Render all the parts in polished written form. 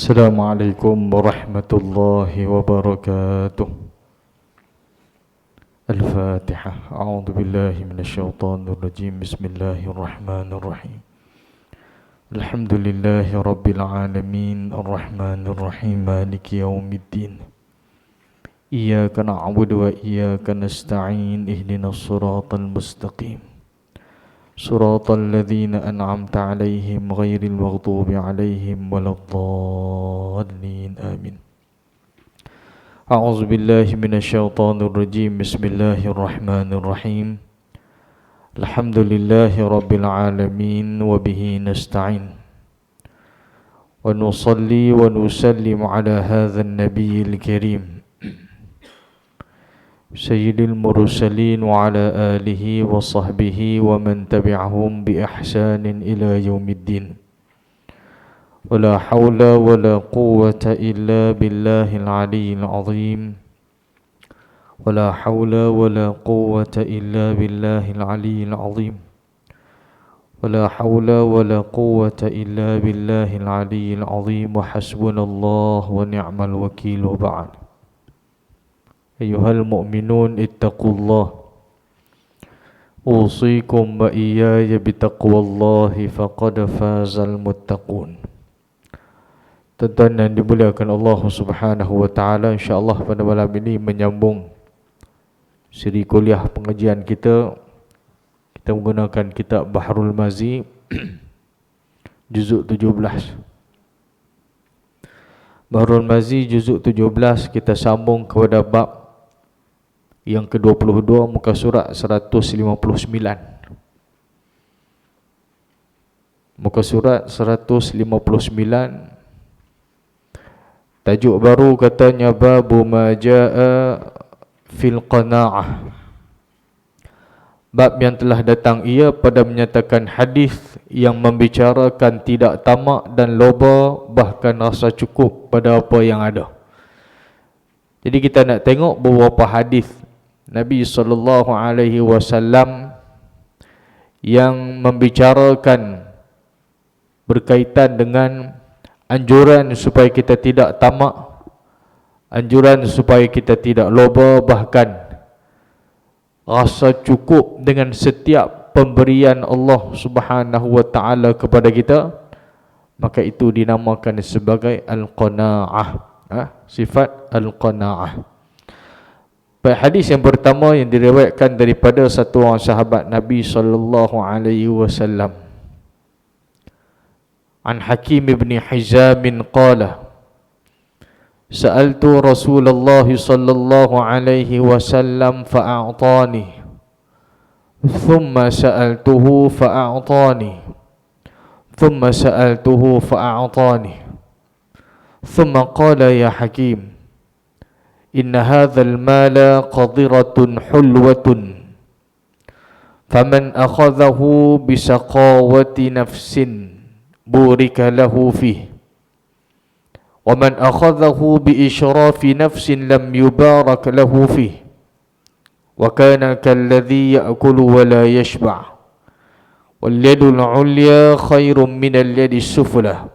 السلام عليكم ورحمة الله وبركاته. الفاتحة. أعوذ بالله من الشيطان الرجيم. بسم الله الرحمن الرحيم. الحمد لله رب العالمين الرحمن الرحيم مالك يوم الدين. إياك نعبد وإياك نستعين اهدنا الصراط المستقيم صراط الذين أنعمت عليهم غير المغضوب عليهم ولا الضالين آمين. أعوذ بالله من الشيطان الرجيم. بسم الله الرحمن الرحيم. الحمد لله رب العالمين وبه نستعين ونصلي ونسلم على هذا النبي الكريم سيد المرسلين وعلى آله وصحبه ومن تبعهم بإحسان إلى يوم الدين. ولا حول ولا قوة إلا بالله العلي العظيم. ولا حول ولا قوة إلا بالله العلي العظيم. ولا حول ولا قوة إلا بالله العلي العظيم. وحسبنا الله ونعم الوكيل. وبعد. أيها المؤمنون اتقوا الله أوصيكم وإياي بتقوى الله فقد فاز المتقون. Tuan-tuan yang dimuliakan Allah Subhanahu wa taala, insya-Allah pada malam ini menyambung siri kuliah pengajian kita. Kita menggunakan kitab Bahrul Mazi juzuk 17. Bahrul Mazi juzuk 17, kita sambung kepada bab yang ke-22 muka surat 159. Muka surat 159. Tajuk baru katanya babu ma jaa fil qanaah. Bab yang telah datang ia pada menyatakan hadis yang membicarakan tidak tamak dan loba, bahkan rasa cukup pada apa yang ada. Jadi kita nak tengok beberapa hadis Nabi SAW yang membicarakan berkaitan dengan anjuran supaya kita tidak tamak, anjuran supaya kita tidak loba, bahkan rasa cukup dengan setiap pemberian Allah Subhanahu wa taala kepada kita, maka itu dinamakan sebagai al-qanaah, sifat al-qanaah. Hadis yang pertama yang diriwayatkan daripada satu orang sahabat Nabi sallallahu alaihi wasallam. An Hakim ibn Hizam qala Sa'altu Rasulullah sallallahu alaihi wasallam fa'a'tani thumma sa'altuhu fa'a'tani thumma sa'altuhu fa'a'tani thumma qala ya Hakim inna hadzal mala qadiratun hulwatun faman akhadhahu bisaqawati nafsin burika lahu fihi wa man akhadhahu biishrafi nafsin lam yubarak lahu fihi wa kana kalladhi ya'kulu wa la yashba' wal yadul 'ulya khairun minal yadis sufla.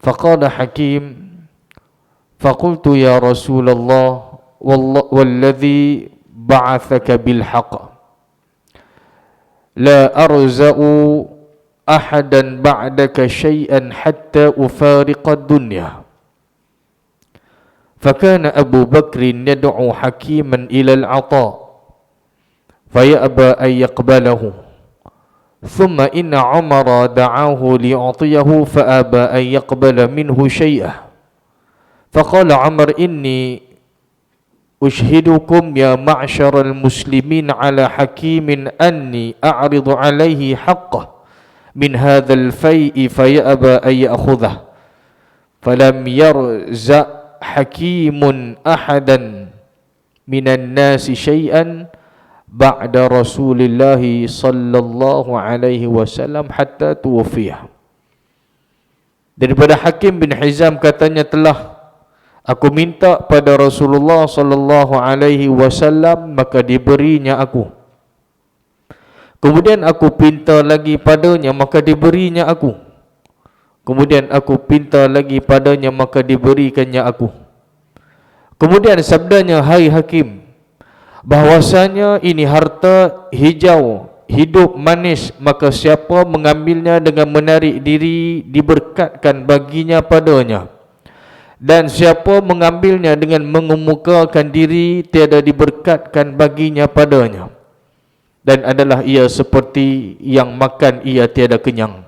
Faqala Hakim فقلت يا رسول الله والذي بعثك بالحق لا أرزأ أحدا بعدك شيئا حتى أفارق الدنيا. فكان أبو بكر يدعو حكيما إلى العطاء فيأبى أن يقبله ثم إن عمر دعاه ليعطيه فأبى أن يقبل منه شيئا. فقال عمر إني أشهدكم يا معشر المسلمين على حكيم أني أعرض عليه حقه من هذا الفيء فيأبى أن يأخذه. فلم يرزأ حكيم أحدا من الناس شيئا بعد رسول الله صلى الله عليه وسلم حتى توفيه. Daripada Hakim bin Hizam katanya, telah aku minta pada Rasulullah sallallahu alaihi wasallam, maka diberinya aku. Kemudian aku pinta lagi padanya, maka diberinya aku. Kemudian aku pinta lagi padanya, maka diberikannya aku. Kemudian sabdanya, hai hakim, bahwasanya ini harta hijau, hidup manis, maka siapa mengambilnya dengan menarik diri, diberkatkan baginya padanya. Dan siapa mengambilnya dengan mengemukakan diri, tiada diberkatkan baginya padanya. Dan adalah ia seperti yang makan ia tiada kenyang.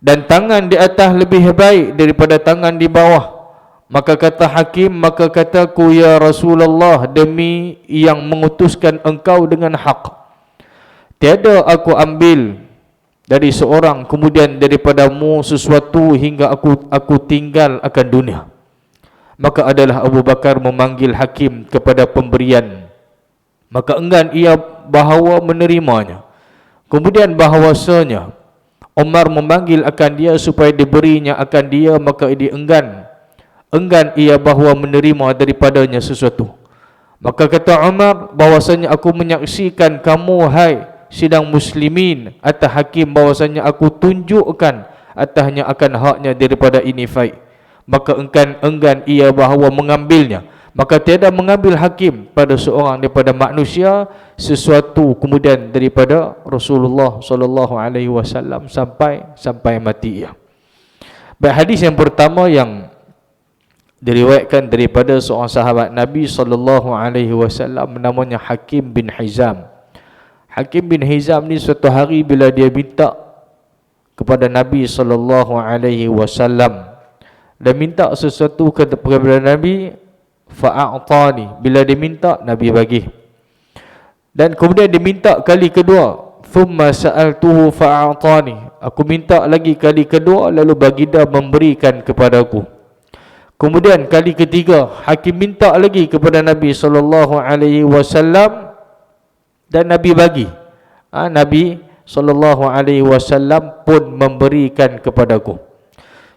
Dan tangan di atas lebih baik daripada tangan di bawah. Maka kata hakim, maka kataku, ya Rasulullah, demi yang mengutuskan engkau dengan hak, tiada aku ambil dari seorang kemudian daripadamu sesuatu hingga aku tinggal akan dunia. Maka adalah Abu Bakar memanggil hakim kepada pemberian. Maka enggan ia bahawa menerimanya. Kemudian bahawasanya Umar memanggil akan dia supaya diberinya akan dia, maka dia enggan ia bahawa menerima daripadanya sesuatu. Maka kata Umar, bahwasanya aku menyaksikan kamu, hai sidang muslimin, atas hakim, bahwasanya aku tunjukkan atasnya akan haknya daripada ini faid. Maka enggan ia bahawa mengambilnya. Maka tiada mengambil hakim pada seorang daripada manusia sesuatu kemudian daripada Rasulullah sallallahu alaihi wasallam sampai mati ia. Baik, hadis yang pertama yang diriwayatkan daripada seorang sahabat Nabi sallallahu alaihi wasallam, namanya Hakim bin Hizam. Hakim bin Hizam ni suatu hari bila dia minta kepada Nabi sallallahu alaihi wasallam, dia minta sesuatu kepada Nabi, fa'atani, bila dia minta Nabi bagi. Dan kemudian dia minta kali kedua, thumma sa'altuhu fa'atani, aku minta lagi kali kedua, lalu baginda memberikan kepadaku. Kemudian kali ketiga, hakim minta lagi kepada Nabi sallallahu alaihi wasallam dan Nabi bagi. Nabi sallallahu alaihi wasallam pun memberikan kepadaku.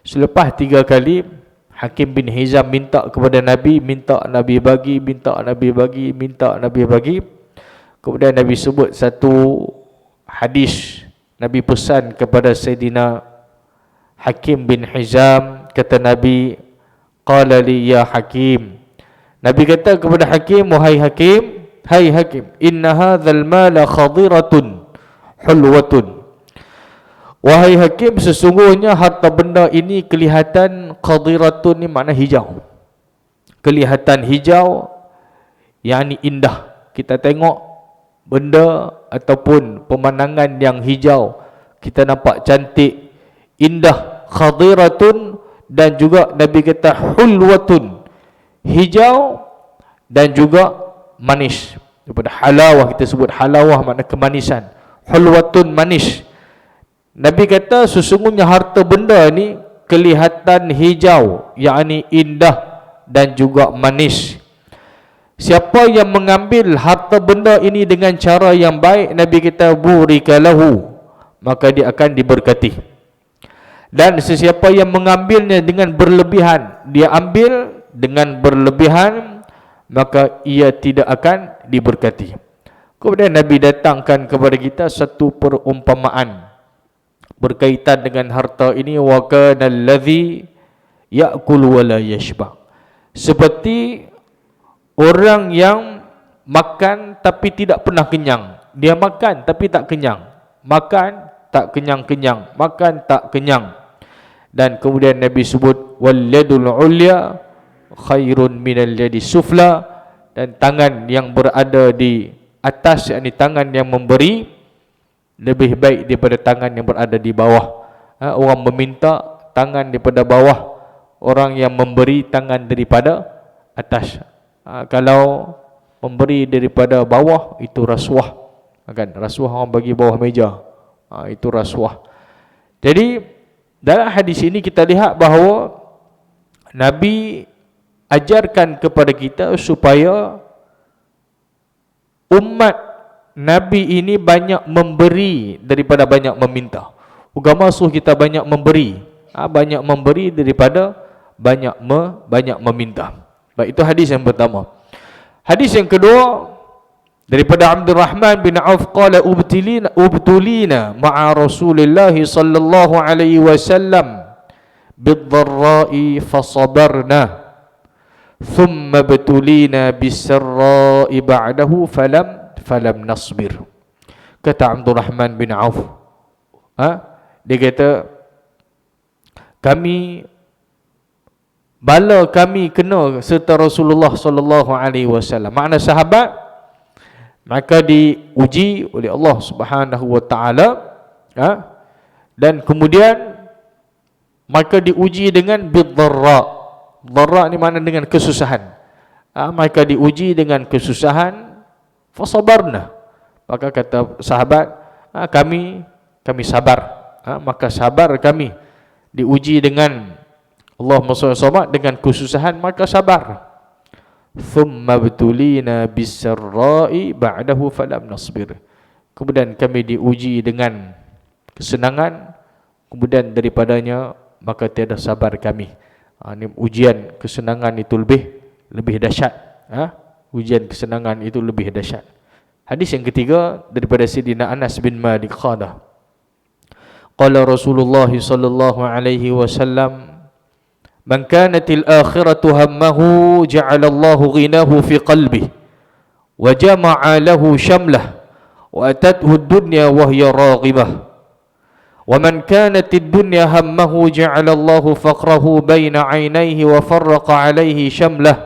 Selepas 3 kali Hakim bin Hizam minta kepada Nabi, minta Nabi bagi, minta Nabi bagi, minta Nabi bagi. Kemudian Nabi sebut satu hadis. Nabi pesan kepada Sayyidina Hakim bin Hizam, kata Nabi, qala li ya Hakim, Nabi kata kepada Hakim, wahai Hakim, hai Hakim, inna hadzal mala khadiratun hulwatun. Wahai Hakim, sesungguhnya harta benda ini kelihatan, khadiratun ni makna hijau, kelihatan hijau, yakni indah. Kita tengok benda ataupun pemandangan yang hijau, kita nampak cantik, indah, khadiratun. Dan juga Nabi kata hulwatun, hijau dan juga manis. Daripada halawah, kita sebut halawah makna kemanisan, hulwatun manis. Nabi kata sesungguhnya harta benda ni kelihatan hijau, yakni indah dan juga manis. Siapa yang mengambil harta benda ini dengan cara yang baik, Nabi kata burika lahu, maka dia akan diberkati. Dan sesiapa yang mengambilnya dengan berlebihan, dia ambil dengan berlebihan, maka ia tidak akan diberkati. Kemudian Nabi datangkan kepada kita satu perumpamaan berkaitan dengan harta ini, wa kana allazi ya'kulu wa la yashba, seperti orang yang makan tapi tidak pernah kenyang. Dia makan tapi tak kenyang, makan tak kenyang-kenyang, makan tak kenyang. Dan kemudian Nabi sebut wal yadul ulya khairun minal yadi sufla, dan tangan yang berada di atas, yakni tangan yang memberi, lebih baik daripada tangan yang berada di bawah. Orang meminta tangan daripada bawah, orang yang memberi tangan daripada atas. Kalau memberi daripada bawah, itu rasuah, kan? Rasuah orang bagi bawah meja, itu rasuah. Jadi dalam hadis ini kita lihat bahawa Nabi ajarkan kepada kita supaya umat Nabi ini banyak memberi daripada banyak meminta. Agama suruh kita banyak memberi, banyak memberi daripada banyak meminta. Baik, itu hadis yang pertama. Hadis yang kedua daripada Abdurrahman bin Auf, qala ubtulina ma'a Rasulillah sallallahu alaihi wasallam bid-dharra'i fasabarna thumma btulina bis-sarra'i ba'dahu falam nasbir. Kata Abdurrahman bin Auf, dia kata, bala kami kena serta Rasulullah sallallahu alaihi wasallam. Makna sahabat, maka diuji oleh Allah Subhanahu wa taala, dan kemudian maka diuji dengan bid-dharra. Dharra ni makna dengan kesusahan. Maka diuji dengan kesusahan, fasabarna. Maka kata sahabat, kami sabar. Maka sabar kami. Diuji dengan Allahumma shalli alaihi dengan kesusahan, maka sabar. Thumma btulina bis-sarra'i ba'dahu falam nasbir. Kemudian kami diuji dengan kesenangan, kemudian daripadanya maka tiada sabar kami. Ini ujian kesenangan itu lebih dahsyat. Ujian kesenangan itu lebih dahsyat. Hadis yang ketiga daripada Sayyidina Anas bin Malik qala Rasulullah sallallahu alaihi wasallam, man kanatil akhiratu hammahu ja'ala Allahu ghinahu fi qalbihi wa jama'a lahu shamlah wa atathu ad-dunya wa hiya raghibah. وَمَنْ كَانَتِ الدُّنْيَا هَمَّهُ جَعَلَ اللَّهُ فَقْرَهُ بَيْنَ عَيْنَيْهِ وَفَرَّقَ عَلَيْهِ شَمْلَهُ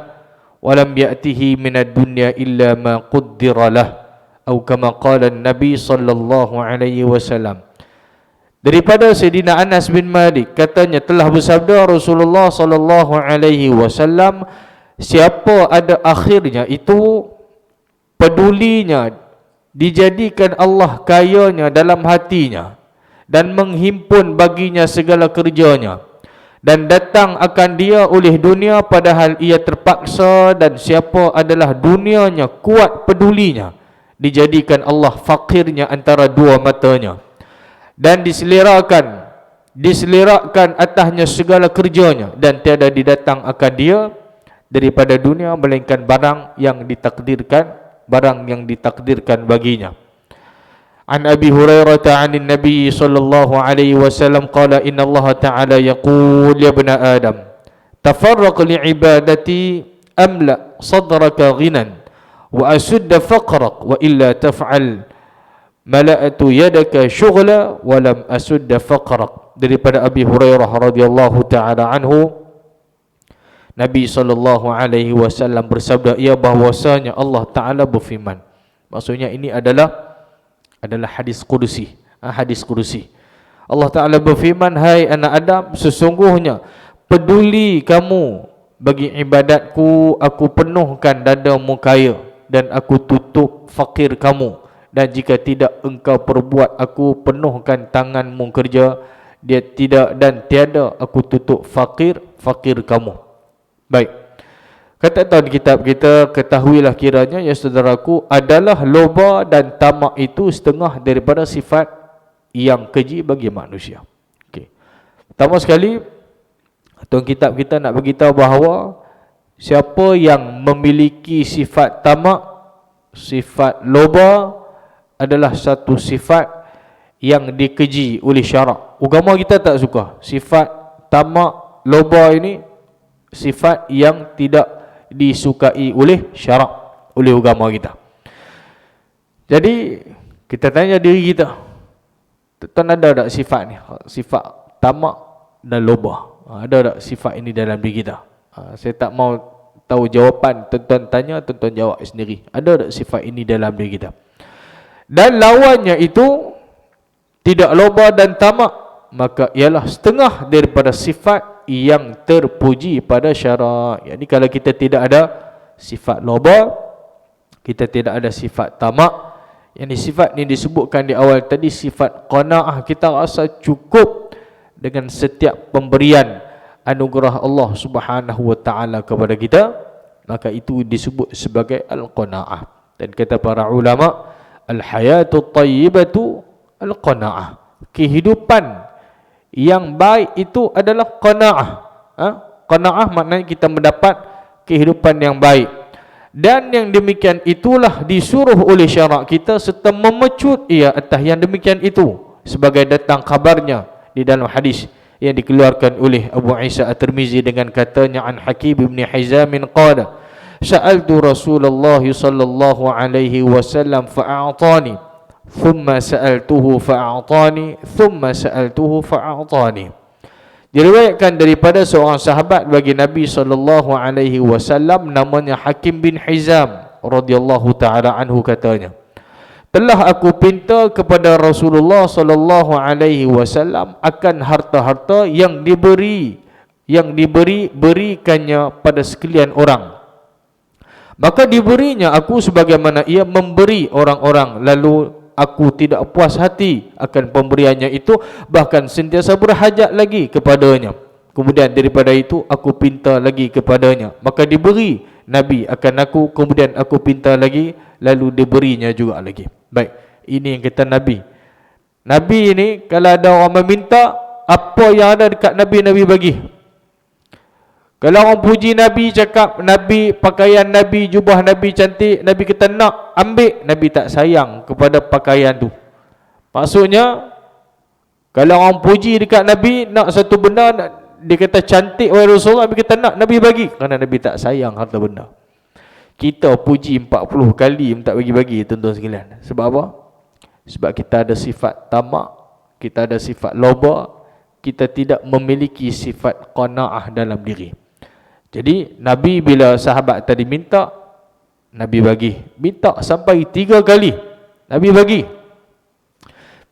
وَلَمْ يَأْتِهِ مِنَ الدُّنْيَا إِلَّا مَا قُدِّرَ لَهُ أو كما قال النبي صلى الله عليه وسلم. Daripada Sayyidina Anas bin Malik, katanya telah bersabda Rasulullah sallallahu alaihi wasallam, siapa ada akhirnya itu pedulinya dijadikan Allah kayanya dalam hatinya dan menghimpun baginya segala kerjanya, dan datang akan dia oleh dunia padahal ia terpaksa, dan siapa adalah dunianya kuat pedulinya, dijadikan Allah fakirnya antara dua matanya, dan diselerakan atasnya segala kerjanya, dan tiada didatang akan dia daripada dunia melainkan barang yang ditakdirkan baginya. An Abi Hurairah 'anil Nabi sallallahu alaihi wasallam qala inna Allah ta'ala yaqul ya ibna Adam tafarraq li ibadati amla sadraka ghinan wa asudda faqrak wa illa taf'al mala'atu yadaka syughla wa lam asudda faqrak. Daripada Abi Hurairah radhiyallahu ta'ala anhu, Nabi sallallahu alaihi wasallam bersabda, ia bahwasanya Allah Ta'ala berfirman. Maksudnya ini adalah hadis qudusi. Hadis qudusi. Allah Ta'ala berfirman, hai anak Adam, sesungguhnya peduli kamu bagi ibadatku, aku penuhkan dadamu kaya dan aku tutup fakir kamu, dan jika tidak engkau perbuat, aku penuhkan tanganmu kerja, dia tidak dan tiada aku tutup fakir kamu. Baik. Kata tahu di kitab kita, ketahuilah kiranya ya saudaraku, adalah loba dan tamak itu setengah daripada sifat yang keji bagi manusia. Okey. Pertama sekali, tuan kitab kita nak beritahu bahawa siapa yang memiliki sifat tamak, sifat loba adalah satu sifat yang dikeji oleh syarak. Agama kita tak suka. Sifat tamak, loba ini sifat yang tidak disukai oleh syarak, oleh agama kita. Jadi kita tanya diri kita, tuan ada tak sifat ni? Sifat tamak dan loba. Ada tak sifat ini dalam diri kita? Saya tak mau tahu jawapan, tuan tanya, tuan jawab sendiri. Ada tak sifat ini dalam diri kita? Dan lawannya itu tidak loba dan tamak, maka ialah setengah daripada sifat yang terpuji pada syarak. Yakni kalau kita tidak ada sifat loba, kita tidak ada sifat tamak, yakni sifat ni disebutkan di awal tadi, sifat qanaah, kita rasa cukup dengan setiap pemberian anugerah Allah Subhanahu wa taala kepada kita, maka itu disebut sebagai al-qanaah. Dan kata para ulama, al-hayatu tayyibatu al-qanaah. Kehidupan yang baik itu adalah qanaah. Qanaah maknanya kita mendapat kehidupan yang baik. Dan yang demikian itulah disuruh oleh syarak kita serta memecut ia atas yang demikian itu, sebagai datang kabarnya di dalam hadis yang dikeluarkan oleh Abu Isa At-Tirmizi dengan katanya an Hakim bin Hizam qala sa'altu Rasulullah sallallahu alaihi wasallam fa'atani thumma sa'altuhu fa'atani thumma sa'altuhu fa'atani. Diriwayatkan daripada seorang sahabat bagi Nabi sallallahu alaihi wasallam namanya Hakim bin Hizam radhiyallahu taala anhu katanya, telah aku pinta kepada Rasulullah sallallahu alaihi wasallam akan harta-harta yang berikannya pada sekalian orang. Maka diberinya aku sebagaimana ia memberi orang-orang, lalu aku tidak puas hati akan pemberiannya itu, bahkan sentiasa berhajat lagi kepadanya. Kemudian daripada itu aku pinta lagi kepadanya, maka diberi Nabi akan aku, kemudian aku pinta lagi, lalu diberinya juga lagi. Baik, ini yang kata Nabi. Nabi ini kalau ada orang meminta, apa yang ada dekat Nabi, Nabi bagi. Kalau orang puji Nabi, cakap Nabi, pakaian Nabi, jubah Nabi cantik, Nabi kata nak, ambil, Nabi tak sayang kepada pakaian tu. Maksudnya, kalau orang puji dekat Nabi, nak satu benda, dia kata cantik wahai Rasulullah, Nabi kata nak, Nabi bagi. Kerana Nabi tak sayang harta benda. Kita puji 40 kali tak bagi-bagi, tuan-tuan sekalian. Sebab apa? Sebab kita ada sifat tamak, kita ada sifat loba, kita tidak memiliki sifat qanaah dalam diri. Jadi Nabi bila sahabat tadi minta, Nabi bagi. Minta sampai 3 kali, Nabi bagi.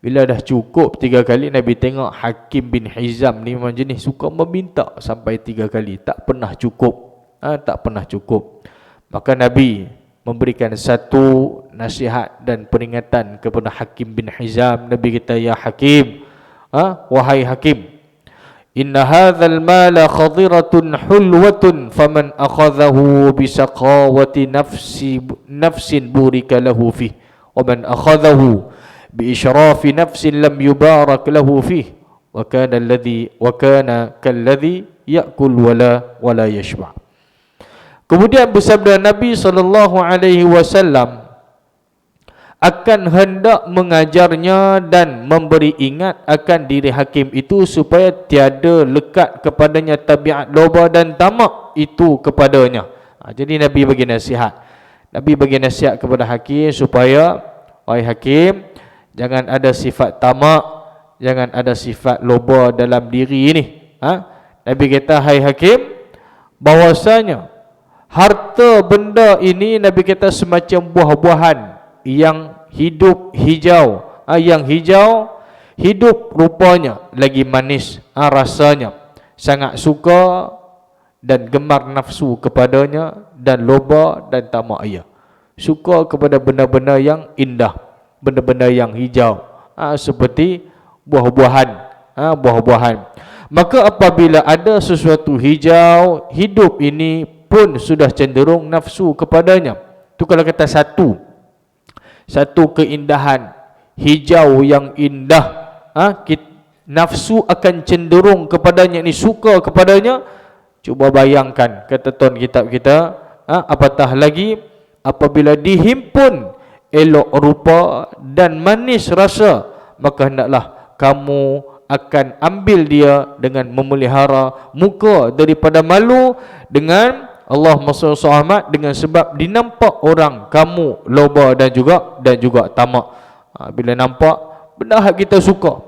Bila dah cukup 3 kali, Nabi tengok Hakim bin Hizam ni memang jenis suka meminta sampai 3 kali, tak pernah cukup. Tak pernah cukup. Maka Nabi memberikan satu nasihat dan peringatan kepada Hakim bin Hizam. Nabi kata, ya Hakim, wahai Hakim, inna hadzal mala khadiratun hulwatun faman akhadhahu bisaqawati nafsin burika lahu fih wa man akhadhahu bi isyrafi nafsin lam yubarak lahu fih wa kana kalladhi ya'kul wala yashba'. Kemudian bersabda Nabi SAW akan hendak mengajarnya dan memberi ingat akan diri hakim itu supaya tiada lekat kepadanya tabiat loba dan tamak itu kepadanya. Jadi Nabi bagi nasihat. Nabi bagi nasihat kepada hakim supaya, wahai hakim, jangan ada sifat tamak, jangan ada sifat loba dalam diri ini. Nabi kata, hai hakim, bahwasanya harta benda ini, Nabi kata, semacam buah-buahan yang hidup hijau, yang hijau hidup rupanya, lagi manis rasanya, sangat suka dan gemar nafsu kepadanya, dan loba dan tamak ia. Suka kepada benda-benda yang indah, benda-benda yang hijau, seperti buah-buahan, buah-buahan. Maka apabila ada sesuatu hijau, hidup ini pun sudah cenderung nafsu kepadanya. Tu kalau kata satu keindahan hijau yang indah, nafsu akan cenderung kepadanya, ni suka kepadanya. Cuba bayangkan, kata tuan kitab kita, apatah lagi apabila dihimpun elok rupa dan manis rasa, maka hendaklah kamu akan ambil dia dengan memelihara muka daripada malu, dengan Allahumma salli Muhammad, dengan sebab dinampak orang kamu loba dan juga tamak. Bila nampak benda hak kita suka,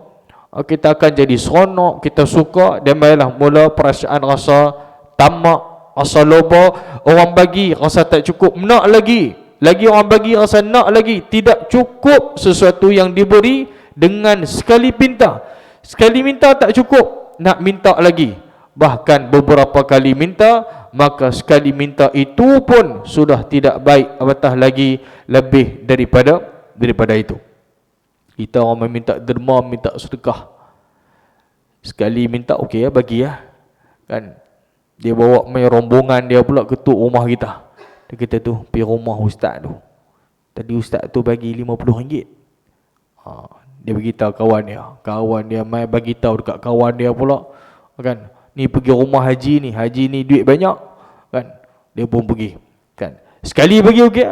kita akan jadi seronok, kita suka, dan baiklah mula perasaan rasa tamak, rasa loba. Orang bagi rasa tak cukup, nak lagi orang bagi rasa nak lagi. Tidak cukup sesuatu yang diberi dengan sekali minta. Sekali minta tak cukup, nak minta lagi. Bahkan beberapa kali minta, maka sekali minta itu pun sudah tidak baik, apatah lagi lebih daripada itu. Kita orang meminta derma, minta sedekah, sekali minta okey ya, bagi ya, kan. Dia bawa main rombongan dia pula ketuk rumah kita. Dia kata tu, pergi rumah ustaz tu, tadi ustaz tu bagi RM50. Dia beritahu kawan dia mai bagi tahu dekat kawan dia pula, kan, ni pergi rumah haji ni duit banyak, kan. Dia pun pergi, kan. Sekali bagi okey,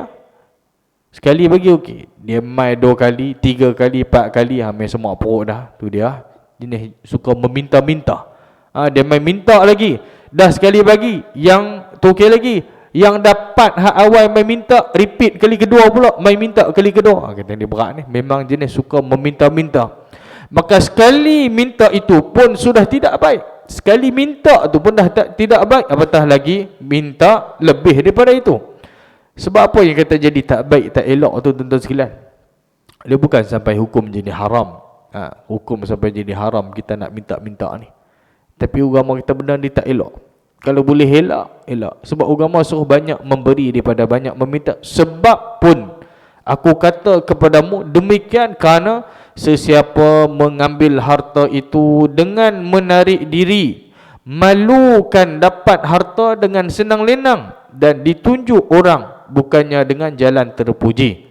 sekali bagi okey. Dia mai 2 kali, 3 kali, 4 kali, mai semua perut dah. Tu dia, jenis suka meminta-minta. Dia main minta lagi, dah sekali bagi, yang tu okey lagi, yang dapat hak awal main minta, repeat kali kedua pula, main minta kali kedua. Kata dia berat ni, memang jenis suka meminta-minta. Maka sekali minta itu pun sudah tidak baik, sekali minta tu pun dah tidak baik, apatah lagi minta lebih daripada itu. Sebab apa yang kata jadi tak baik, tak elok tu tuan-tuan sekalian? Dia bukan sampai hukum jadi haram. Hukum sampai jadi haram kita nak minta-minta ni. Tapi agama kita benar ni tak elok. Kalau boleh elak, elak. Sebab agama suruh banyak memberi daripada banyak meminta. Sebab pun aku kata kepadamu demikian, kerana sesiapa mengambil harta itu dengan menarik diri, malukan dapat harta dengan senang lenang dan ditunjuk orang bukannya dengan jalan terpuji.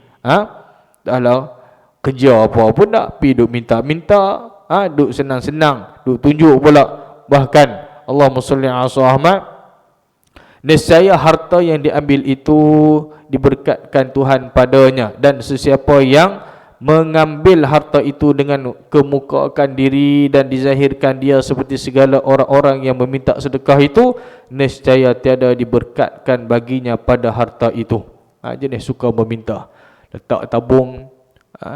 Dahlah kerja apa pun tak, pergi duk minta-minta, duk senang-senang, duk tunjuk pula. Bahkan Allahumma salli ala Muhammad, nescaya harta yang diambil itu diberkatkan Tuhan padanya, dan sesiapa yang mengambil harta itu dengan kemukakan diri dan dizahirkan dia seperti segala orang-orang yang meminta sedekah itu, nescaya tiada diberkatkan baginya pada harta itu. Jenis suka meminta, letak tabung,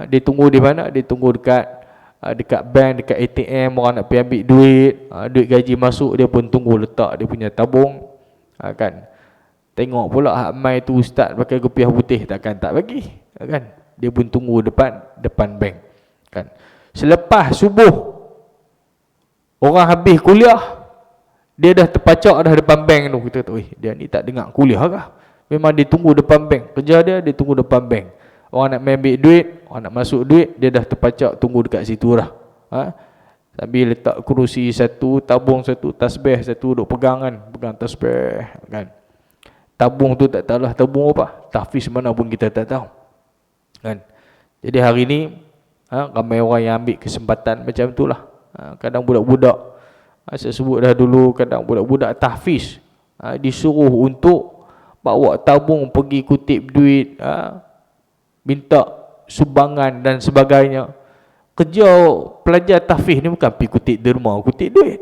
dia tunggu di mana? Dia tunggu dekat bank, dekat ATM, orang nak pergi ambil duit, duit gaji masuk, dia pun tunggu letak dia punya tabung. Kan tengok pula hak mai tu ustaz pakai kopiah putih, takkan tak bagi, kan? Dia pun tunggu depan bank, kan? Selepas subuh orang habis kuliah, dia dah terpacak dah depan bank tu. Kita kata, dia ni tak dengar kuliah kah? Memang dia tunggu depan bank, kerja dia tunggu depan bank. Orang nak ambil duit, orang nak masuk duit, dia dah terpacak tunggu dekat situ dah. Sambil letak kerusi satu, tabung satu, tasbih satu, duk pegang kan, pegang tasbih kan. Tabung tu tak tahulah tabung apa, tahfiz mana pun kita tak tahu, kan. Jadi hari ni ramai orang yang ambil kesempatan macam itulah. Kadang budak-budak, saya sebut dah dulu, kadang budak-budak tahfiz disuruh untuk bawa tabung pergi kutip duit, minta sumbangan dan sebagainya. Kerja pelajar tahfiz ni bukan pergi kutip derma, kutip duit.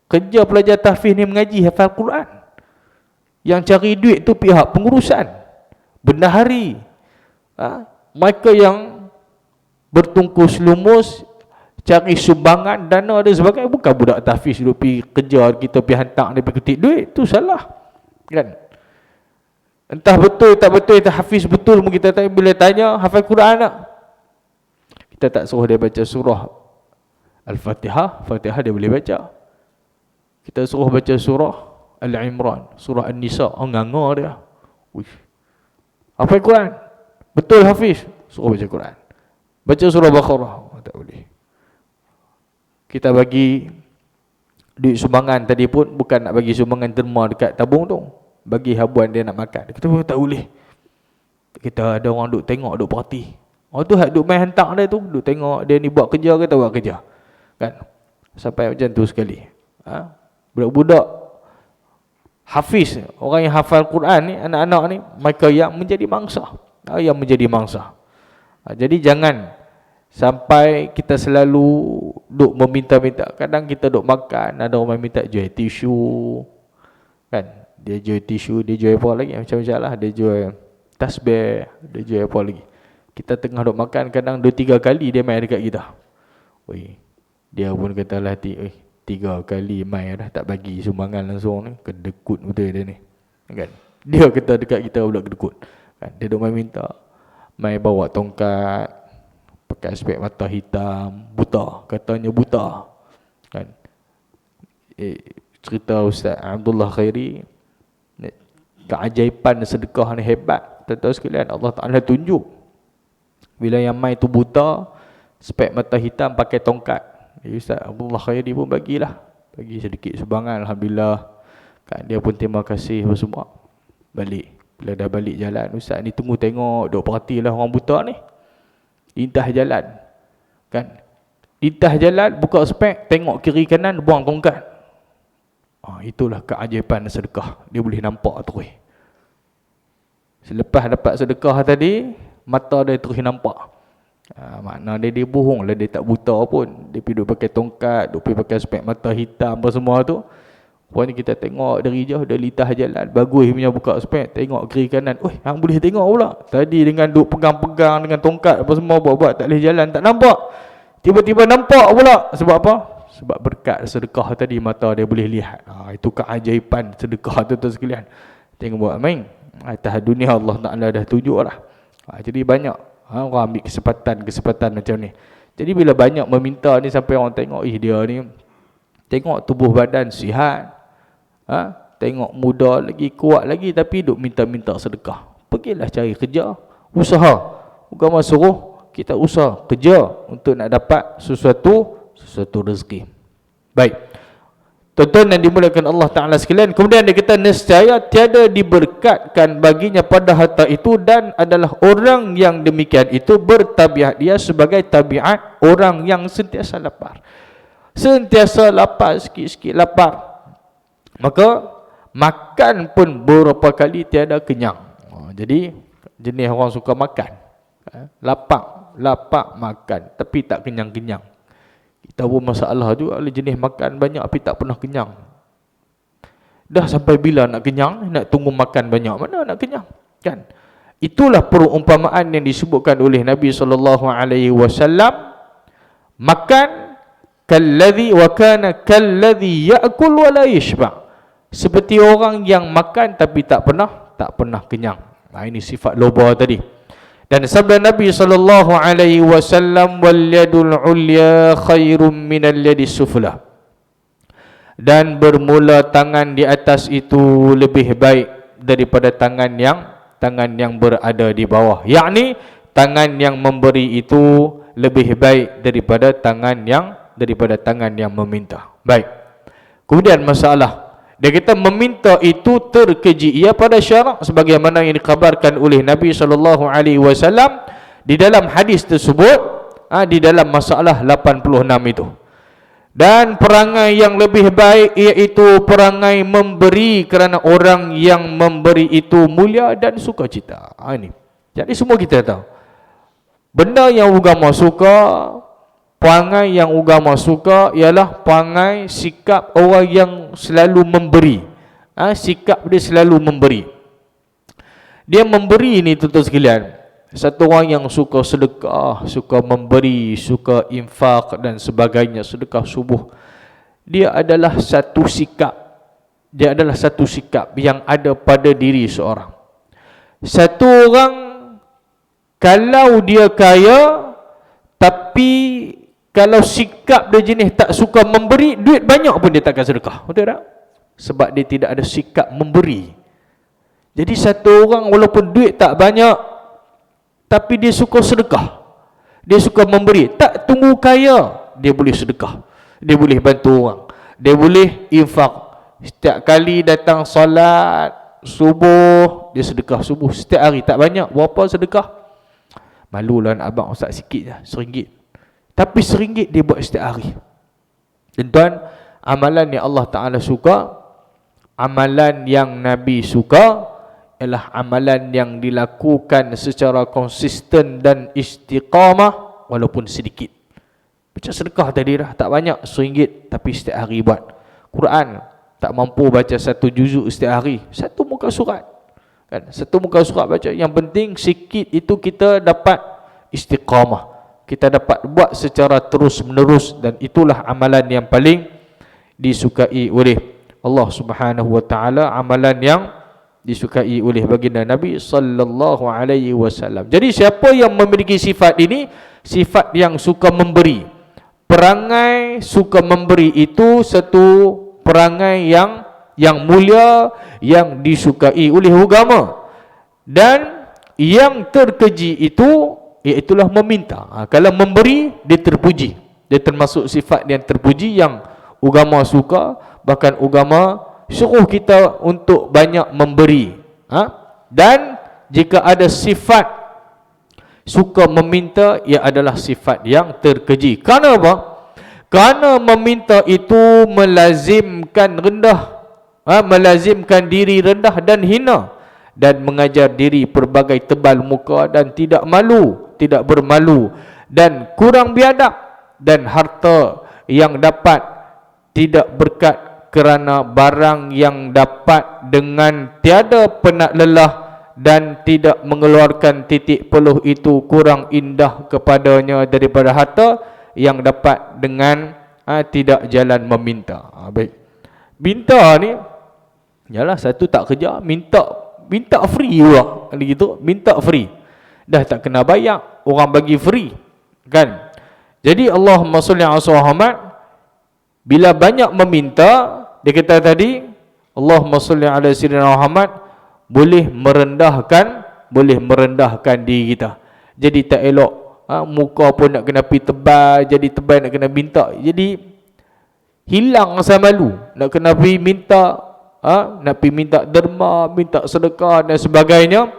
Kerja pelajar tahfiz ni mengaji, hafal Quran. Yang cari duit tu pihak pengurusan, bendahari, mereka yang bertungkus lumus cari sumbangan, dana dan sebagainya. Bukan budak tahfiz duk pergi kerja, kita pergi hantar dia pergi kutip duit. Tu salah, kan? Entah betul tak betul, entah hafiz betul pun kita tak. Bila tanya hafal Quran tak, kita tak suruh dia baca surah Al-Fatihah, Fatihah dia boleh baca. Kita suruh baca surah Al-Imran, surah An-Nisa, nganga dia. Hafal Quran, betul hafiz, suruh baca Quran. Baca surah Baqarah, tak boleh. Kita bagi duit sumbangan tadi pun bukan nak bagi sumbangan derma dekat tabung tu, bagi habuan dia nak makan. Dia kata tak boleh. Kita ada orang duk tengok, duk perhati. Orang tu duk main hantar dia tu, duk tengok dia ni buat kerja ke tak buat kerja, kan? Sampai macam tu sekali. Budak-budak hafiz, orang yang hafal Quran ni, anak-anak ni, mereka yang menjadi mangsa, jadi jangan sampai kita selalu duk meminta-minta. Kadang kita duk makan, ada orang minta jual tisu, kan? Dia jual tisu, dia jual apa lagi, macam-macam lah. Dia jual tasbih, dia jual apa lagi. Kita tengah duk makan, kadang 2-3 kali dia main dekat kita. Dia pun kata lah hati, 3 kali main dah tak bagi sumbangan langsung ni, kedekut betul dia ni, kan? Dia kata dekat kita pula kedekut, kan? Dia duk main minta, main bawa tongkat, pakai spek mata hitam, buta, katanya buta, kan? Cerita Ustaz Abdullah Khairi, keajaiban sedekah ni hebat, tuan-tuan sekalian. Allah Ta'ala tunjuk bila yang mai tu buta, spek mata hitam, pakai tongkat. Ustaz Abdullah Khairi pun bagi sedikit sumbangan, alhamdulillah, kan? Dia pun terima kasih semua. Balik, bila dah balik jalan, Ustaz ni tunggu tengok, duk perhatilah orang buta ni. Lintah jalan, kan? Lintah jalan, buka spek, tengok kiri kanan, buang tongkat. Itulah keajaiban sedekah. Dia boleh nampak terus. Selepas dapat sedekah tadi, mata dia terus nampak. Makna dia bohong lah, dia tak buta pun. Dia pergi duduk pakai tongkat, duduk pergi pakai spek mata hitam apa semua tu. Puan kita tengok dari jauh, dari litah jalan, bagus punya buka spek, tengok kiri kanan, hang boleh tengok pula. Tadi dengan duk pegang-pegang dengan tongkat apa semua, buat-buat tak boleh jalan, tak nampak. Tiba-tiba nampak pula. Sebab apa? Sebab berkat sedekah tadi, mata dia boleh lihat. Itu keajaiban sedekah tu sekalian. Tengok buat main. Atas dunia Allah Ta'ala dah tunjuk lah. Jadi banyak orang ambil kesempatan macam ni. Jadi bila banyak meminta ni, sampai orang tengok, dia ni tengok tubuh badan sihat, tengok muda lagi, kuat lagi, tapi duk minta-minta sedekah. Pergilah cari kerja, usaha. Agama suruh kita usaha, kerja untuk nak dapat sesuatu rezeki. Baik, tuan-tuan yang dimuliakan Allah Ta'ala sekalian, kemudian dia kata, nescaya tiada diberkatkan baginya pada harta itu, dan adalah orang yang demikian itu bertabiat dia sebagai tabiat orang yang sentiasa lapar. Sentiasa lapar, sikit-sikit lapar, maka makan pun beberapa kali tiada kenyang. Jadi jenis orang suka makan, lapar makan tapi tak kenyang-kenyang. Kita pun masalah juga, jenis makan banyak tapi tak pernah kenyang. Dah sampai bila nak kenyang? Nak tunggu makan banyak, mana nak kenyang, kan? Itulah perumpamaan yang disebutkan oleh Nabi SAW. Makan kalladhi wa kana kalladhi ya'kul wa la yashba'. Seperti orang yang makan tapi tak pernah kenyang. Ini sifat loba tadi. Dan sabda Nabi SAW, wal yadul ulya khairum minal yadis sufla. Dan bermula tangan di atas itu lebih baik daripada tangan yang berada di bawah. Yakni tangan yang memberi itu lebih baik daripada tangan yang meminta. Baik. Kemudian masalah, dia kata meminta itu terkeji ia pada syarak, sebagaimana yang dikabarkan oleh Nabi SAW di dalam hadis tersebut, di dalam masalah 86 itu. Dan perangai yang lebih baik iaitu perangai memberi, kerana orang yang memberi itu mulia dan sukacita. Ini. Jadi semua kita tahu, benda yang agama suka, perangai yang agama suka ialah perangai sikap orang yang selalu memberi. Sikap dia selalu memberi. Dia memberi ni tuan-tuan sekalian. Satu orang yang suka sedekah, suka memberi, suka infak dan sebagainya, sedekah subuh, dia adalah satu sikap. Dia adalah satu sikap yang ada pada diri seorang. Satu orang kalau dia kaya, tapi kalau sikap dia jenis tak suka memberi, duit banyak pun dia takkan sedekah. Betul tak? Sebab dia tidak ada sikap memberi. Jadi satu orang walaupun duit tak banyak, tapi dia suka sedekah, dia suka memberi, tak tunggu kaya, dia boleh sedekah, dia boleh bantu orang, dia boleh infak. Setiap kali datang solat subuh, dia sedekah subuh setiap hari. Tak banyak, berapa sedekah? Malulah nak abang ustaz, sikit je, RM1. Tapi RM1 dia buat setiap hari. Dan tuan, amalan yang Allah Ta'ala suka, amalan yang Nabi suka, ialah amalan yang dilakukan secara konsisten dan istiqamah walaupun sedikit. Macam sedekah tadi dah, tak banyak, RM1 tapi setiap hari buat. Quran, tak mampu baca satu juzuk setiap hari, satu muka surat, kan? Satu muka surat baca. Yang penting sikit itu kita dapat istiqamah, kita dapat buat secara terus menerus, dan itulah amalan yang paling disukai oleh Allah Subhanahu wa taala, amalan yang disukai oleh baginda Nabi sallallahu alaihi wasallam. Jadi siapa yang memiliki sifat ini, sifat yang suka memberi, perangai suka memberi, itu satu perangai yang mulia, yang disukai oleh agama. Dan yang terkeji itu iaitulah meminta. Kalau memberi, dia terpuji, dia termasuk sifat yang terpuji, yang agama suka. Bahkan agama suruh kita untuk banyak memberi. Dan jika ada sifat suka meminta, ia adalah sifat yang terkeji. Kerana apa? Kerana meminta itu melazimkan rendah, melazimkan diri rendah dan hina, dan mengajar diri pelbagai tebal muka dan tidak malu, tidak bermalu, dan kurang biadab, dan harta yang dapat tidak berkat kerana barang yang dapat dengan tiada penat lelah dan tidak mengeluarkan titik peluh itu kurang indah kepadanya daripada harta yang dapat dengan tidak jalan meminta. Baik. Minta ni yalah, satu tak kerja, minta free pula. Gitu, minta free. Dah tak kena bayar, orang bagi free. Kan? Jadi Allahumma salli ala Muhammad, bila banyak meminta, dia kata tadi Allahumma salli ala sayyidina Muhammad, boleh merendahkan diri kita. Jadi tak elok muka pun nak kena pergi tebal, jadi tebal nak kena minta. Jadi hilang rasa malu, nak kena pergi minta, nak pergi minta derma, minta sedekah dan sebagainya.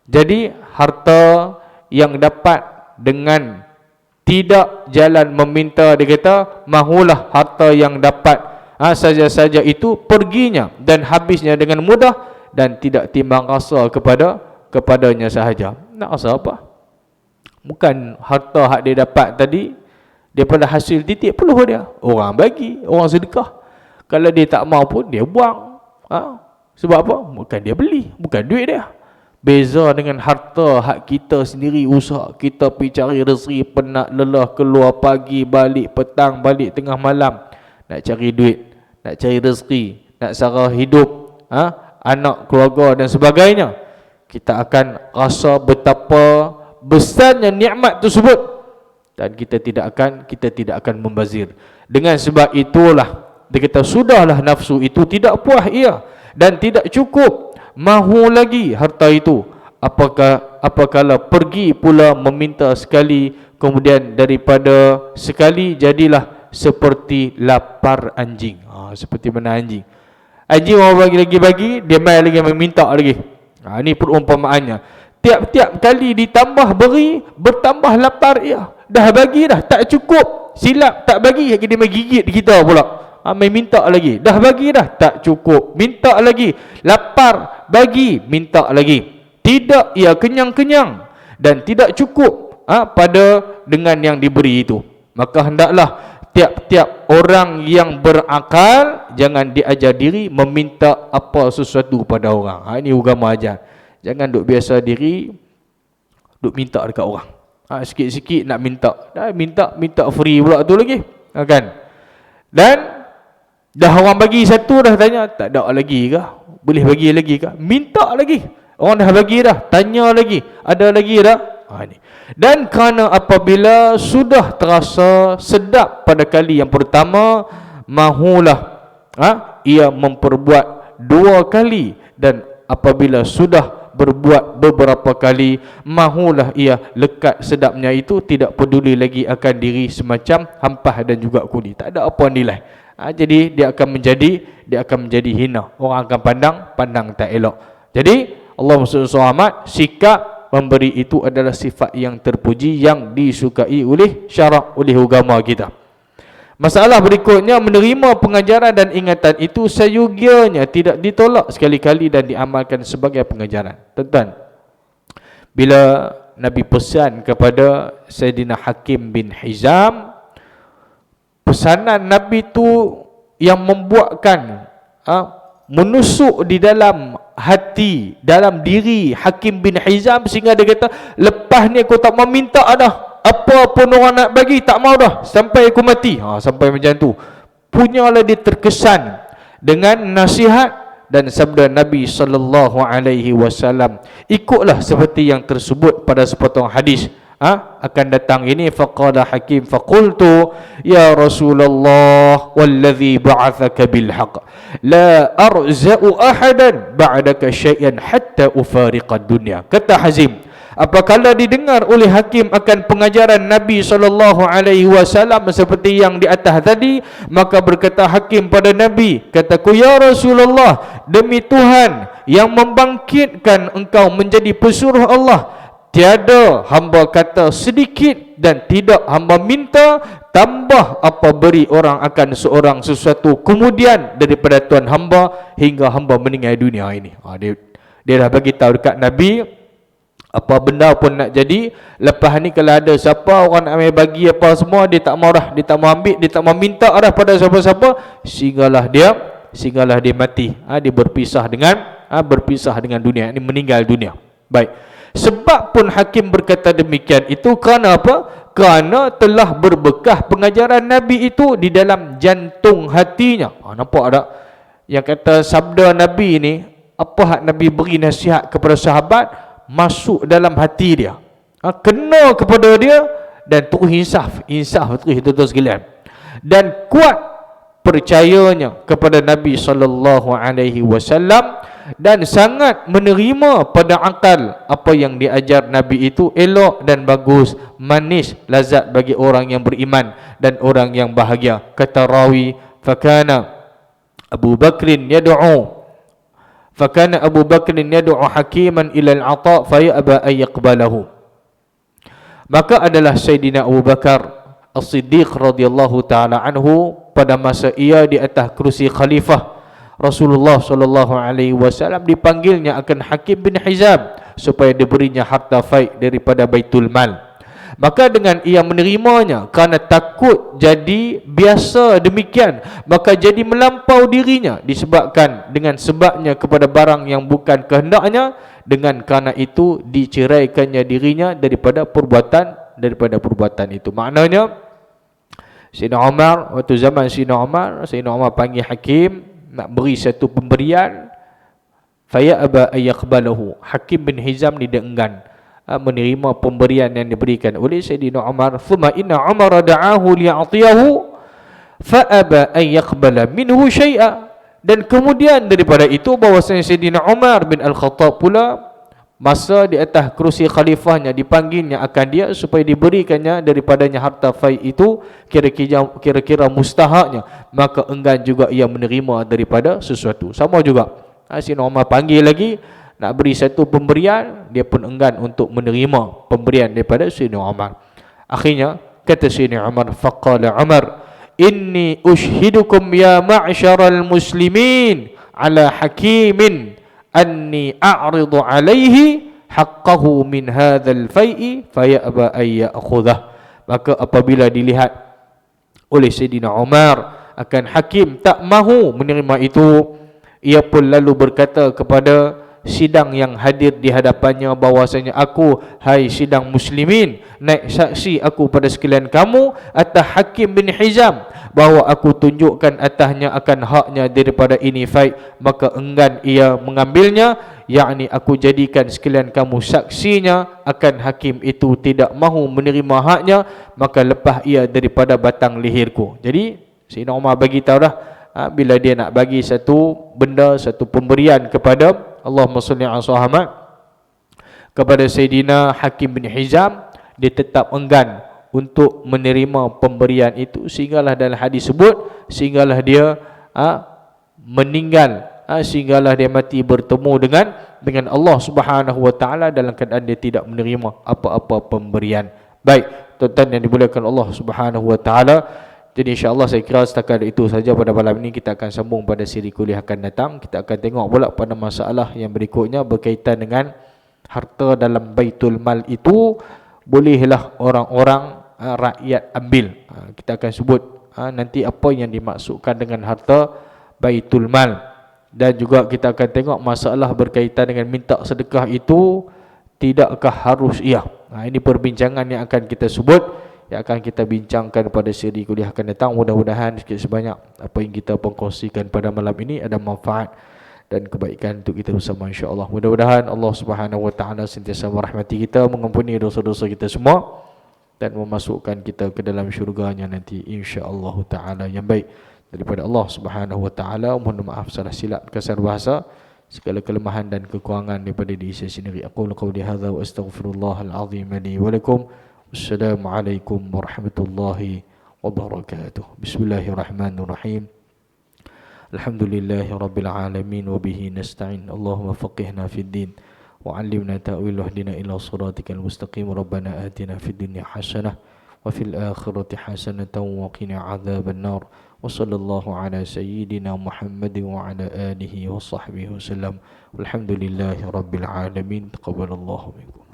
Jadi harta yang dapat dengan tidak jalan meminta, dia kata mahulah harta yang dapat saja-saja itu perginya dan habisnya dengan mudah dan tidak timbang rasa kepadanya sahaja. Nak rasa apa? Bukan harta hak dia dapat tadi daripada hasil titik peluh dia, orang bagi, orang sedekah. Kalau dia tak mau pun dia buang. Sebab apa? Bukan dia beli, bukan duit dia. Beza dengan harta hak kita sendiri usaha, kita pergi cari rezeki, penat lelah, keluar pagi, balik petang, balik tengah malam, nak cari duit, nak cari rezeki, nak sara hidup anak, keluarga dan sebagainya. Kita akan rasa betapa besarnya nikmat tersebut dan kita tidak akan membazir. Dengan sebab itulah dia kata sudahlah nafsu itu tidak puas ia dan tidak cukup, mahu lagi harta itu. Apakala pergi pula meminta sekali, kemudian daripada sekali jadilah seperti lapar anjing. Seperti mana anjing? Anjing orang bagi, dia mai lagi meminta lagi. Ini perumpamaannya. Tiap-tiap kali ditambah beri, bertambah lapar ia. Dah bagi dah, tak cukup. Silap tak bagi, dia mai gigit kita pula. Mai minta lagi. Dah bagi dah, tak cukup. Minta lagi. Lapar, bagi, minta lagi. Tidak ia kenyang-kenyang dan tidak cukup pada dengan yang diberi itu. Maka hendaklah tiap-tiap orang yang berakal jangan diajar diri meminta apa sesuatu pada orang. Ini agama ajar. Jangan duk biasa diri duk minta dekat orang. Sikit-sikit nak minta. Dah minta free pula tu lagi. Kan? Dan dah orang bagi satu dah tanya, tak ada lagi ke? Boleh bagi lagi ke? Minta lagi. Orang dah bagi dah, tanya lagi, ada lagi dah? Ni. Dan kerana apabila sudah terasa sedap pada kali yang pertama, mahulah ia memperbuat 2 kali, dan apabila sudah berbuat beberapa kali, mahulah ia lekat sedapnya itu, tidak peduli lagi akan diri semacam hampah dan juga kuli. Tak ada apa nilai. Jadi dia akan menjadi hina. Orang akan pandang tak elok. Jadi Allah SWT sikap memberi itu adalah sifat yang terpuji, yang disukai oleh syarak, oleh agama kita. Masalah berikutnya, menerima pengajaran dan ingatan itu seyogianya, tidak ditolak sekali-kali dan diamalkan sebagai pengajaran. Tuan-tuan, bila Nabi pesan kepada Sayyidina Hakim bin Hizam, pesanan Nabi tu yang membuatkan menusuk di dalam hati, dalam diri Hakim bin Hizam, sehingga dia kata, lepas ni aku tak mau minta dah, apa pun orang nak bagi tak mau dah sampai aku mati. Sampai macam tu. Punyalah dia terkesan dengan nasihat dan sabda Nabi sallallahu alaihi wasallam. Ikutlah seperti yang tersebut pada sepotong hadis akan datang ini. Faqala Hakim, faqultu ya Rasulullah wallazi ba'athaka bil haqq la arza'u ahadan ba'daka syai'an hatta ufariqa dunya. Kata Hazim, apabila didengar oleh Hakim akan pengajaran Nabi SAW seperti yang di atas tadi, maka berkata Hakim pada Nabi, kataku, ya Rasulullah, demi Tuhan yang membangkitkan engkau menjadi pesuruh Allah, tiada hamba kata sedikit dan tidak hamba minta tambah apa beri orang akan seorang sesuatu kemudian daripada Tuhan hamba hingga hamba meninggal dunia ini. Dia dah bagi tahu dekat Nabi, Apa benda pun nak jadi, lepas ni kalau ada siapa orang nak ambil bagi apa semua, dia tak mau dah, dia tak mau ambil, dia tak mau minta dah pada siapa-siapa, sehinggalah dia mati. Dia berpisah dengan dunia, ini meninggal dunia. Baik. Sebab pun hakim berkata demikian itu kerana apa? Kerana telah berbekah pengajaran Nabi itu di dalam jantung hatinya. Nampak tak? Yang kata sabda Nabi ini, apa hak Nabi beri nasihat kepada sahabat, masuk dalam hati dia, kena kepada dia, dan terus insaf terus tuan-tuan sekalian, dan kuat percayanya kepada Nabi SAW, dan sangat menerima pada akal apa yang diajar Nabi itu elok dan bagus, manis, lazat bagi orang yang beriman dan orang yang bahagia. Kata rawi, fakana Abu Bakrin yad'u hakiman ila al-'ata fa ya'ba ay yaqbalahu. Maka adalah Sayyidina Abu Bakar As-Siddiq radhiyallahu taala anhu pada masa ia di atas kerusi khalifah Rasulullah sallallahu alaihi wasallam, dipanggilnya akan Hakim bin Hizam supaya diberinya harta faid daripada Baitul Mal. Maka dengan ia menerimanya kerana takut jadi biasa demikian, maka jadi melampau dirinya disebabkan dengan sebabnya kepada barang yang bukan kehendaknya, dengan kerana itu diceraikannya dirinya daripada perbuatan itu. Maknanya Sayyidina Umar, waktu zaman Sayyidina Umar panggil hakim nak beri satu pemberian, faya aba ayyaqbalahu. Hakim bin Hizam ni dia enggan menerima pemberian yang diberikan oleh Sayyidina Umar. Thumma inna Umar da'ahu li'atiyahu fa aba ayyaqbala minhu syai'a. Dan kemudian daripada itu bahwasanya Sayyidina Umar bin Al-Khattab pula masa di atas kerusi khalifahnya dipanggilnya akan dia supaya diberikannya daripadanya harta faid itu, kira-kira mustahaknya, maka enggan juga ia menerima daripada sesuatu. Sama juga Sayyidina Umar panggil lagi nak beri satu pemberian, dia pun enggan untuk menerima pemberian daripada Sayyidina Umar. Akhirnya kata Sayyidina Umar, faqala Umar, inni ushhidukum ya ma'syaral muslimin ala hakimin anni a'ridu alaihi haqqahu min hadzal fai'i fayaba ay ya'khudhah. Maka apabila dilihat oleh Sayyidina Umar akan hakim tak mahu menerima itu, ia pun lalu berkata kepada sidang yang hadir di hadapannya bahwasanya, aku, hai sidang muslimin, naik saksi aku pada sekalian kamu atas Hakim bin Hizam bahawa aku tunjukkan atasnya akan haknya daripada ini faid, maka enggan ia mengambilnya, yakni aku jadikan sekalian kamu saksinya akan hakim itu tidak mahu menerima haknya, maka lepas ia daripada batang leherku. Jadi Sayyidina Umar bagi tahu dah, bila dia nak bagi satu benda, satu pemberian kepada Allahumma salli ala Muhammad, kepada Sayyidina Hakim bin Hizam, dia tetap enggan untuk menerima pemberian itu, sehinggalah dalam hadis sebut, sehinggalah dia meninggal, sehinggalah dia mati bertemu dengan Allah Subhanahu wa taala dalam keadaan dia tidak menerima apa-apa pemberian. Baik, tuan-tuan yang dimuliakan Allah Subhanahu wa taala, jadi insya-Allah saya kira setakat itu saja pada malam ini. Kita akan sambung pada siri kuliah akan datang. Kita akan tengok pula pada masalah yang berikutnya berkaitan dengan harta dalam Baitul Mal itu bolehlah orang-orang rakyat ambil. Kita akan sebut nanti apa yang dimaksudkan dengan harta Baitul Mal, dan juga kita akan tengok masalah berkaitan dengan minta sedekah itu tidakkah harus ia. Ini perbincangan yang akan kita sebut, yang akan kita bincangkan pada siri kuliah akan datang. Mudah-mudahan sikit sebanyak apa yang kita kongsikan pada malam ini ada manfaat dan kebaikan untuk kita bersama, insya-Allah. Mudah-mudahan Allah Subhanahu wa taala sentiasa merahmati kita, mengampuni dosa-dosa kita semua, dan memasukkan kita ke dalam syurga-Nya nanti, insya-Allah taala. Yang baik daripada Allah Subhanahu wa taala. Mohon maaf salah silap kasar bahasa, segala kelemahan dan kekurangan daripada diri saya sendiri. Aqulu qawli hadza wa astaghfirullahal azim li wa lakum. Assalamualaikum warahmatullahi wabarakatuh. Bismillahirrahmanirrahim. Alhamdulillahi rabbil alamin wa bihi nasta'in. Allahumma faqihna fid din wa 'allimna ta'wil wahdina ila siratikal mustaqim. Rabbana atina fid dunya hasanah wa fil akhirati hasanatan wa qina 'adzaban nar. Wa sallallahu ala sayyidina Muhammadin wa ala alihi wa sahbihi wasallam. Walhamdulillahi rabbil alamin. Taqabbalallahu minkum.